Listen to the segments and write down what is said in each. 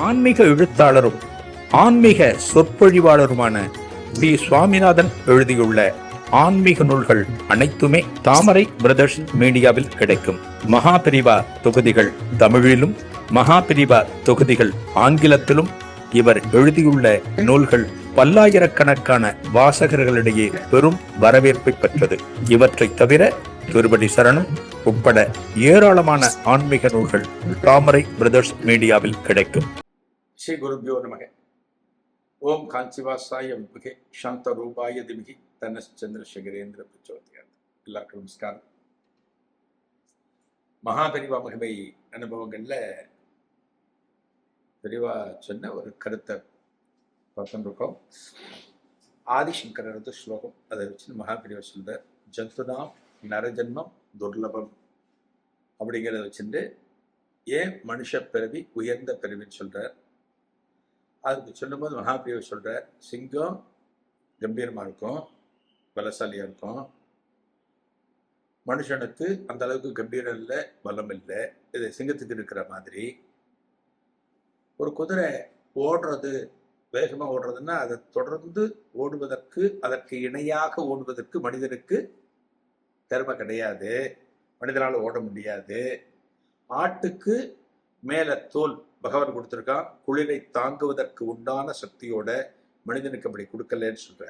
ஆன்மீக எழுத்தாளரும் ஆன்மீக சொற்பொழிவாளருமான பி. சுவாமிநாதன் எழுதியுள்ள ஆன்மீக நூல்கள் அனைத்துமே தாமரை பிரதர்ஸ் மீடியாவில் கிடைக்கும். மகாபிரிவா தொகுதிகள் தமிழிலும், மகாபிரிவா தொகுதிகள் ஆங்கிலத்திலும் இவர் எழுதியுள்ள நூல்கள் பல்லாயிரக்கணக்கான வாசகர்களிடையே பெரும் வரவேற்பை பெற்றது. இவற்றை தவிர திருப்பதி சரணம் உட்பட ஏராளமான ஆன்மீக நூல்கள் தாமரை பிரதர்ஸ் மீடியாவில் கிடைக்கும். ஸ்ரீ குருபியோ நமக. ஓம் காஞ்சிவாசாய வித்மகே சாந்த ரூபாய திமிகி தனச்சந்திரசேகரேந்திர பிரச்சோதயாத். எல்லாருக்கும் நமஸ்காரம். மகாபெரிவா மகிமை அனுபவங்கள்ல பெரிவா சொன்ன ஒரு கருத்தை பார்த்துருக்கோம். ஆதிசங்கரது ஸ்லோகம் அதை வச்சு மகாபெரிவா சொல்ற ஜந்துனாம் நரஜன்மம் துர்லபம் அப்படிங்கிறத வச்சுட்டு ஏன் மனுஷ பிறவி உயர்ந்த பிறவின்னு சொல்றார். அதுக்கு சொல்லும்போது மகாபிரிவா சொல்ற சிங்கம் கம்பீரமா இருக்கும், பலசாலியா இருக்கும். மனுஷனுக்கு அந்த அளவுக்கு கம்பீரம் இல்லை, பலம் இல்லை. இது சிங்கத்துக்கு இருக்கிற மாதிரி. ஒரு குதிரை ஓடுறது, வேகமா ஓடுறதுன்னா அதை தொடர்ந்து ஓடுவதற்கு, அதற்கு இணையாக ஓடுவதற்கு மனிதனுக்கு திறமை கிடையாது, மனிதனால் ஓட முடியாது. ஆட்டுக்கு மேல தோல் பகவான் கொடுத்திருக்கான், குளிரை தாங்குவதற்கு உண்டான சக்தியோட. மனிதனுக்கு அப்படி கொடுக்கலன்னு சொல்ற.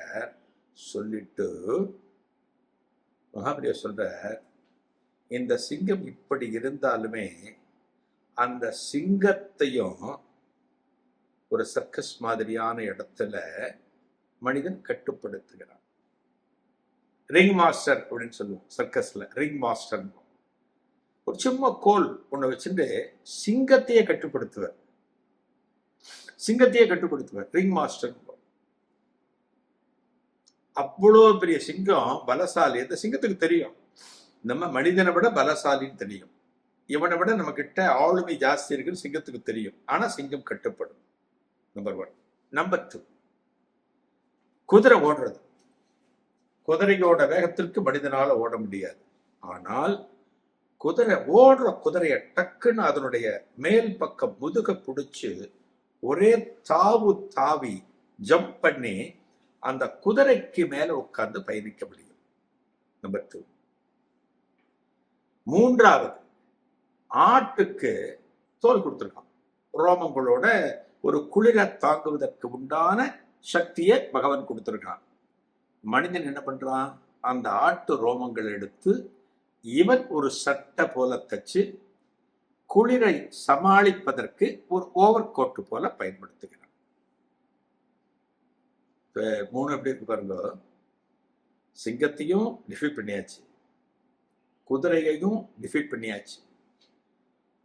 சொல்லிட்டு மகாபிரியா சொல்ற, இந்த சிங்கம் இப்படி இருந்தாலுமே அந்த சிங்கத்தையும் ஒரு சர்க்கஸ் மாதிரியான இடத்துல மனிதன் கட்டுப்படுத்துகிறான். ரிங் மாஸ்டர் அப்படின்னு சொல்லுவோம் சர்க்கஸ்ல, ரிங் மாஸ்டர். ஒரு சும்மா கோல் ஒண்ணு வச்சுட்டு சிங்கத்தையே கட்டுப்படுத்துவார், ரிங் மாஸ்டர். அவ்வளோ பெரிய சிங்கம் பலசாலி. அந்த சிங்கத்துக்கு தெரியும் நம்ம மனிதனை விட பலசாலின்னு தெரியும், இவனை விட நம்ம கிட்ட ஆளுமை ஜாஸ்தி இருக்குன்னு சிங்கத்துக்கு தெரியும். ஆனா சிங்கம் கட்டுப்படும். நம்பர் 1. நம்பர் 2, குதிரை ஓடுறது. குதிரையோட வேகத்திற்கு மனிதனால ஓட முடியாது. ஆனால் குதிரைய டக்குன்னு அதனுடைய மேல் பக்கம் முதுக பிடிச்சு ஒரே தாவி ஜம்ப் பண்ணி அந்த குதிரைக்கு மேல உட்கார்ந்து பயணிக்க முடியும். நம்பர் 2. 3வது, ஆட்டுக்கு தோல் கொடுத்திருக்கான், ரோமங்களோட ஒரு குளிர தாங்குவதற்கு உண்டான சக்தியை பகவான் கொடுத்திருக்கான். மனிதன் என்ன பண்றான், அந்த ஆட்டு ரோமங்கள் எடுத்து இவன் ஒரு சட்டை போல தச்சு குளிரை சமாளிப்பதற்கு ஒரு ஓவர் கோட்டு போல பயன்படுத்துகிறான். 3 எப்படி இருக்கு பாருங்க. சிங்கத்தையும் டிஃபீட் பண்ணியாச்சு, குதிரையையும் டிஃபீட் பண்ணியாச்சு,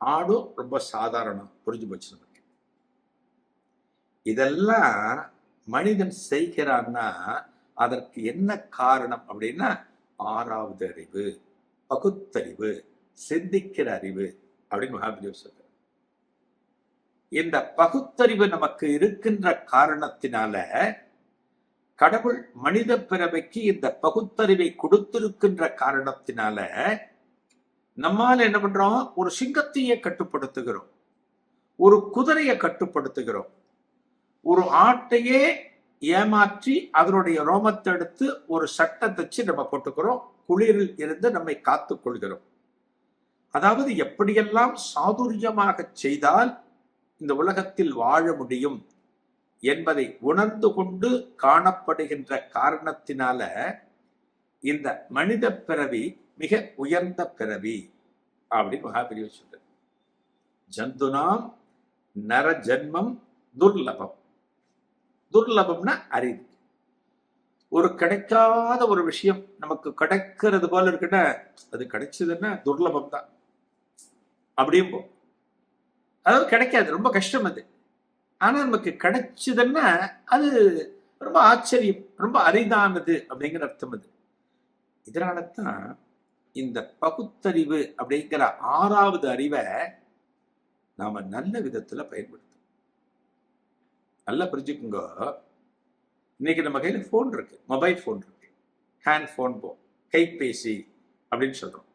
ஆடும் ரொம்ப சாதாரணம். புரிஞ்சு போச்சு நமக்கு. இதெல்லாம் மனிதன் செய்கிறான்னா அதற்கு என்ன காரணம் அப்படின்னா 6வது அறிவு, பகுத்தறிவு, சிந்திக்கிற அறிவு அப்படின்னு மகாபிரிவா சொல்ற. இந்த பகுத்தறிவு நமக்கு இருக்கின்ற காரணத்தினால கடவுள் மனித பிறவைக்கு இந்த பகுத்தறிவை கொடுத்திருக்கின்ற காரணத்தினால நம்மால என்ன பண்றோம், ஒரு சிங்கத்தையே கட்டுப்படுத்துகிறோம், ஒரு குதிரையை கட்டுப்படுத்துகிறோம், ஒரு ஆட்டையே ஏமாற்றி அதனுடைய ரோமத்தை எடுத்து ஒரு சட்டை தச்சு நம்ம போட்டுக்கிறோம், குளிரில் இருந்து நம்மை காத்துக் கொள்கிறோம். அதாவது எப்படியெல்லாம் சாதுரியமாக செய்தால் இந்த உலகத்தில் வாழ முடியும் என்பதை உணர்ந்து கொண்டு காணப்படுகின்ற காரணத்தினால இந்த மனித பிறவி மிக உயர்ந்த பிறவி அப்படின்னு மகாபிரிவா சொல்ற. ஜந்துனாம் நர ஜன்மம் துர்லபம். துர்லபம்னா அரிது. ஒரு கிடைக்காத ஒரு விஷயம் நமக்கு கிடைக்கிறது போல இருக்குன்னா அது கிடைச்சதுன்னா துர்லபம் தான் அப்படியும் போ. அதாவது கிடைக்காது, ரொம்ப கஷ்டம் அது. ஆனா நமக்கு கிடைச்சதுன்னா அது ரொம்ப ஆச்சரியம், ரொம்ப அரிதானது அப்படிங்கிற அர்த்தம் அது. இதனாலதான் இந்த பகுத்தறிவு அப்படிங்கிற 6வது அறிவை நாம நல்ல விதத்துல பயன்படுத்தணும். நல்லா புரிஞ்சுக்குங்க. இன்னைக்கு நம்ம கையில போன் இருக்கு, மொபைல் போன் இருக்கு, ஹேண்ட் போன், கைபேசி அப்படின்னு சொல்றோம்.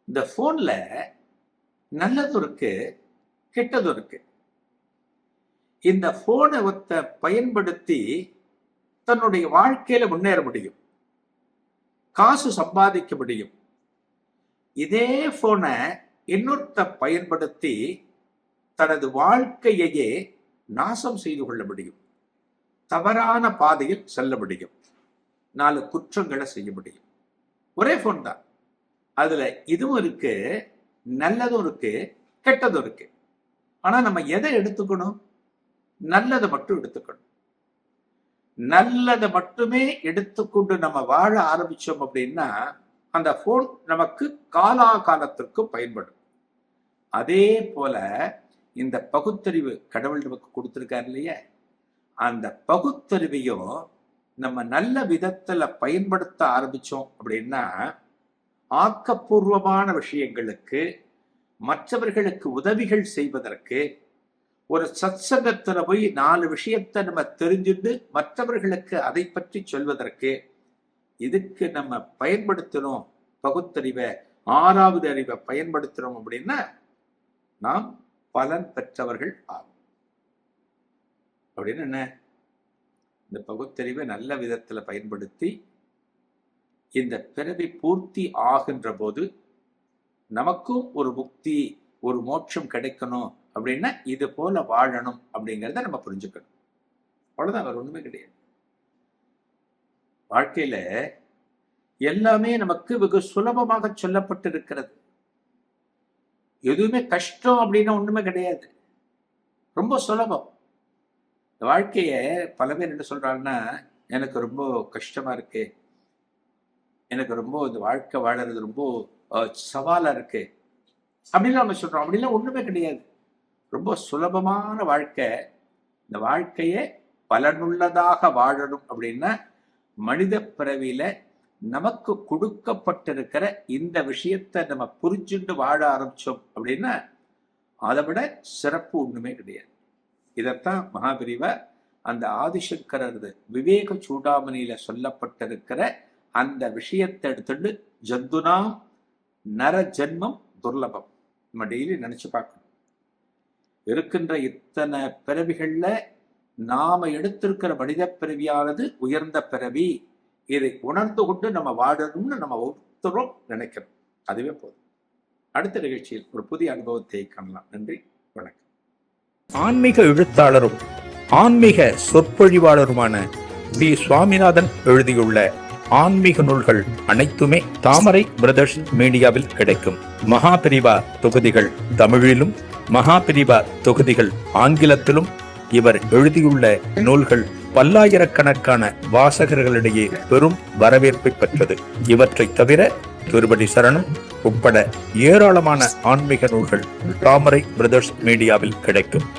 இந்த போன்ல நல்லதும் இருக்கு, கெட்டதும் இருக்கு. இந்த போனை பயன்படுத்தி தன்னுடைய வாழ்க்கையில முன்னேற முடியும், காசு சம்பாதிக்க முடியும். இதே போனை இன்னொருத்த பயன்படுத்தி தனது வாழ்க்கையையே நாசம் செய்து கொள்ள முடியும், தவறான பாதையில் செல்ல முடியும், 4 குற்றங்களை செய்ய முடியும். ஒரே போன் தான், அதுல இதுவும் இருக்கு, நல்லதும் இருக்கு, கெட்டதும் இருக்கு. ஆனா நம்ம எதை எடுத்துக்கணும்? நல்லதை மட்டும் எடுத்துக்கணும். நல்லதை மட்டுமே எடுத்துக்கொண்டு நம்ம வாழ ஆரம்பிச்சோம் அப்படின்னா அந்த போன் நமக்கு காலாகாலத்திற்கு பயன்படும். அதே போல இந்த பகுத்தறிவு கடவுள் நமக்கு கொடுத்திருக்காரு இல்லையா, அந்த பகுத்தறிவையும் நம்ம நல்ல விதத்துல பயன்படுத்த ஆரம்பிச்சோம் அப்படின்னா ஆக்கப்பூர்வமான விஷயங்களுக்கு, மற்றவர்களுக்கு உதவிகள் செய்வதற்கு, ஒரு சத்சங்கத்துல போய் 4 விஷயத்தை நம்ம தெரிஞ்சுட்டு மற்றவர்களுக்கு அதை பற்றி சொல்வதற்கு, இதுக்கு நம்ம பயன்படுத்தணும். பகுத்தறிவை, 6வது அறிவை பயன்படுத்துறோம் அப்படின்னா நாம் பலன் பெற்றவர்கள் ஆகும். அப்படின்னு என்ன? இந்த பகுத்தறிவை நல்ல விதத்துல பயன்படுத்தி இந்த பிறவி பூர்த்தி ஆகின்ற போது நமக்கும் ஒரு முக்தி, ஒரு மோட்சம் கிடைக்கணும் அப்படின்னா இது போல வாழணும் அப்படிங்கிறத நம்ம புரிஞ்சுக்கணும். அவ்வளவுதான், வேற ஒண்ணுமே கிடையாது. வாழ்க்கையில எல்லாமே நமக்கு வெகு சுலபமாக சொல்லப்பட்டிருக்கிறது. எதுவுமே கஷ்டம் அப்படின்னா ஒண்ணுமே கிடையாது, ரொம்ப சுலபம். வாழ்க்கைய பல பேர் என்ன சொல்றாங்கன்னா, எனக்கு ரொம்ப கஷ்டமா இருக்கு, எனக்கு ரொம்ப இந்த வாழ்க்கை வாழறது ரொம்ப சவாலா இருக்கு அப்படின்னு நம்ம சொல்றோம். அப்படிலாம் ஒண்ணுமே கிடையாது, ரொம்ப சுலபமான வாழ்க்கை. இந்த வாழ்க்கையை பலனுள்ளதாக வாழணும் அப்படின்னா மனித பிறவியில நமக்கு கொடுக்கப்பட்டிருக்கிற இந்த விஷயத்தை நம்ம புரிஞ்சுட்டு வாழ ஆரம்பிச்சோம் அப்படின்னா அதை விட சிறப்பு ஒண்ணுமே கிடையாது. இதைத்தான் மகாபிரிவா அந்த ஆதிசங்கரர் விவேக சூடாமணியில சொல்லப்பட்டிருக்கிற அந்த விஷயத்தை எடுத்துட்டு ஜந்துனாம் நர ஜென்மம் துர்லபம் நம்ம டெய்லி நினைச்சு பார்க்கணும். இருக்கின்ற இத்தனை பிறவிகள்ல நாம எடுத்திருக்கிற மனித பிறவியானது உயர்ந்த பிறவி, இதை உணர்ந்து கொண்டு நம்ம வாழணும்னு நம்ம ஒருத்தரும் நினைக்கிறோம். அதுவே போதும். அடுத்த நிகழ்ச்சியில் ஒரு புதிய அனுபவத்தை காணலாம். நன்றி, வணக்கம். ஆன்மீக எழுத்தாளரும் ஆன்மீக சொற்பொழிவாளருமான டி. சுவாமிநாதன் எழுதியுள்ள ஆன்மீக நூல்கள் அனைத்துமே தாமரை பிரதர்ஸ் மீடியாவில் கிடைக்கும். மகாபிரிவா தொகுதிகள் தமிழிலும், மகாபிரிவா தொகுதிகள் ஆங்கிலத்திலும் இவர் எழுதியுள்ள நூல்கள் பல்லாயிரக்கணக்கான வாசகர்களிடையே பெரும் வரவேற்பை பெற்றது. இவற்றை தவிர திருப்படி சரணம் உட்பட ஏராளமான ஆன்மீக நூல்கள் தாமரை பிரதர்ஸ் மீடியாவில் கிடைக்கும்.